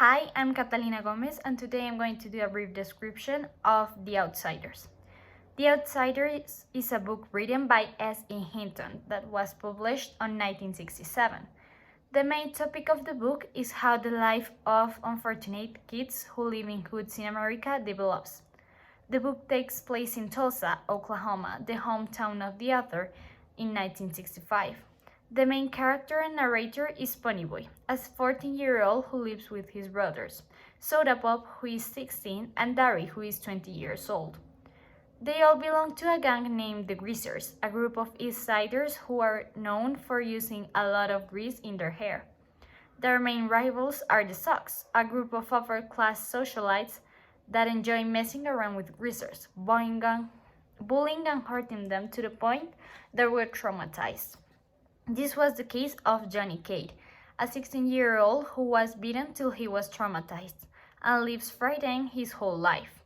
Hi, I'm Catalina Gomez, and today I'm going to do a brief description of The Outsiders. The Outsiders is a book written by SE Hinton that was published in 1967. The main topic of the book is how the life of unfortunate kids who live in hoods in America develops. The book takes place in Tulsa, Oklahoma, the hometown of the author, in 1965. The main character and narrator is Ponyboy, a 14-year-old who lives with his brothers, Soda Pop, who is 16, and Dari, who is 20 years old. They all belong to a gang named the Greasers, a group of East Siders who are known for using a lot of grease in their hair. Their main rivals are the Sox, a group of upper-class socialites that enjoy messing around with Greasers, bullying and hurting them to the point they were traumatized. This was the case of Johnny Cade, a 16-year-old who was beaten till he was traumatized and lives frightened his whole life.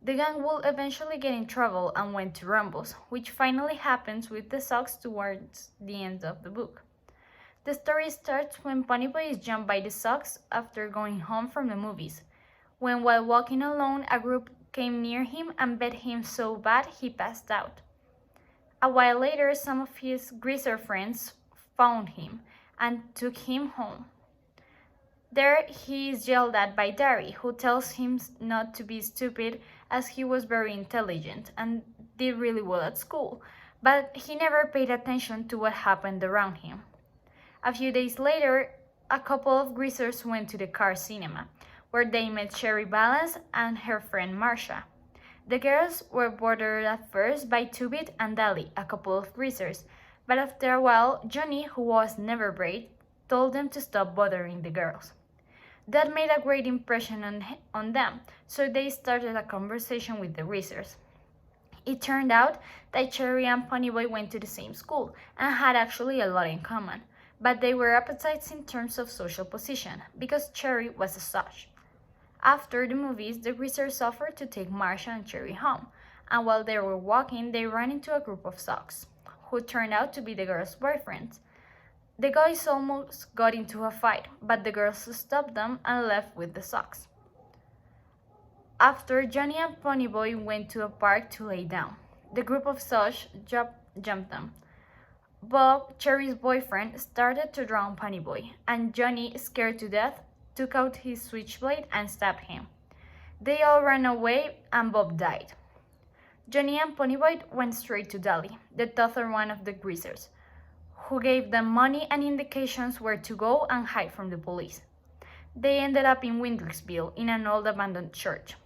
The gang will eventually get in trouble and went to rumbles, which finally happens with the Sox towards the end of the book. The story starts when Ponyboy is jumped by the Sox after going home from the movies, when while walking alone a group came near him and beat him so bad he passed out. A while later, some of his greaser friends found him and took him home. There he is yelled at by Dari, who tells him not to be stupid as he was very intelligent and did really well at school, but he never paid attention to what happened around him. A few days later, a couple of greasers went to the car cinema, where they met Sherry Balance and her friend Marsha. The girls were bothered at first by Two-Bit and Dali, a couple of greasers, but after a while, Johnny, who was never brave, told them to stop bothering the girls. That made a great impression on them, so they started a conversation with the greasers. It turned out that Cherry and Ponyboy went to the same school and had actually a lot in common, but they were opposites in terms of social position, because Cherry was a Soch. After the movies, the greasers offered to take Marsha and Cherry home, and while they were walking, they ran into a group of Sox, who turned out to be the girls' boyfriends. The guys almost got into a fight, but the girls stopped them and left with the Sox. After, Johnny and Ponyboy went to a park to lay down. The group of Soch jumped them. Bob, Cherry's boyfriend, started to drown Ponyboy, and Johnny, scared to death, took out his switchblade and stabbed him. They all ran away and Bob died. Johnny and Ponyboy went straight to Dali, the tougher one of the greasers, who gave them money and indications where to go and hide from the police. They ended up in Windricksville, in an old abandoned church.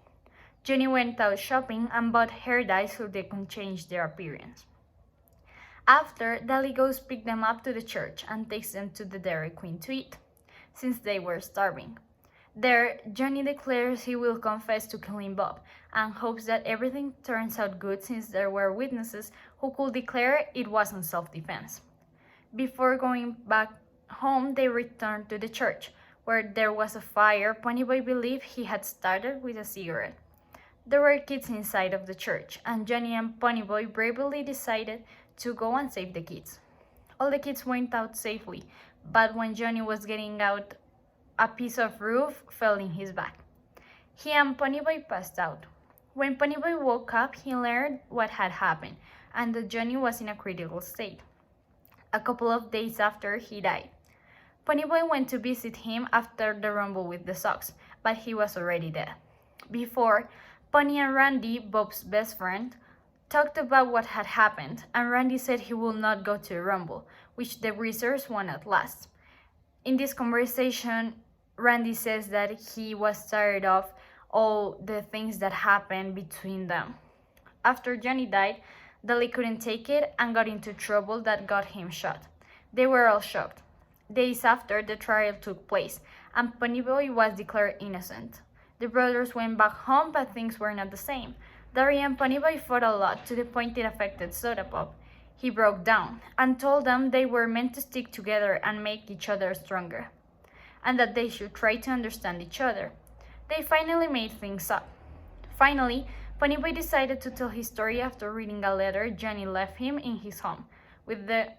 Johnny went out shopping and bought hair dyes so they could change their appearance. After, Dali goes pick them up to the church and takes them to the Dairy Queen to eat, since they were starving. There, Johnny declares he will confess to killing Bob and hopes that everything turns out good since there were witnesses who could declare it wasn't self-defense. Before going back home, they returned to the church, where there was a fire Ponyboy believed he had started with a cigarette. There were kids inside of the church, and Johnny and Ponyboy bravely decided to go and save the kids. All the kids went out safely, but when Johnny was getting out, a piece of roof fell in his back. He and Ponyboy passed out. When Ponyboy woke up, he learned what had happened and that Johnny was in a critical state. A couple of days after, he died. Ponyboy went to visit him after the rumble with the Sox, but he was already dead. Before, Pony and Randy, Bob's best friend, talked about what had happened, and Randy said he would not go to the rumble, which the greasers won at last. In this conversation, Randy says that he was tired of all the things that happened between them. After Johnny died, Dali couldn't take it and got into trouble that got him shot. They were all shocked. Days after, the trial took place, and Ponyboy was declared innocent. The brothers went back home, but things were not the same. Dari and Ponyboy fought a lot to the point it affected Soda Pop. He broke down and told them they were meant to stick together and make each other stronger, and that they should try to understand each other. They finally made things up. Finally, Ponyboy decided to tell his story after reading a letter Johnny left him in his home, with the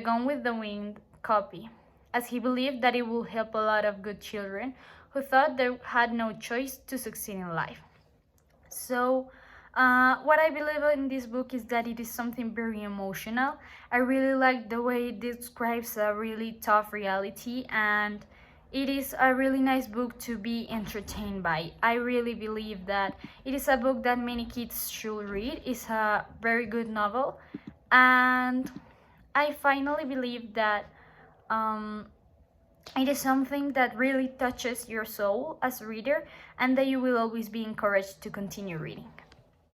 Gone with the Wind copy. as he believed that it will help a lot of good children who thought they had no choice to succeed in life. So what I believe in this book is that it is something very emotional. I really like the way it describes a really tough reality, and it is a really nice book to be entertained by. I really believe that it is a book that many kids should read. It's a very good novel, and I finally believe that it is something that really touches your soul as a reader, and that you will always be encouraged to continue reading.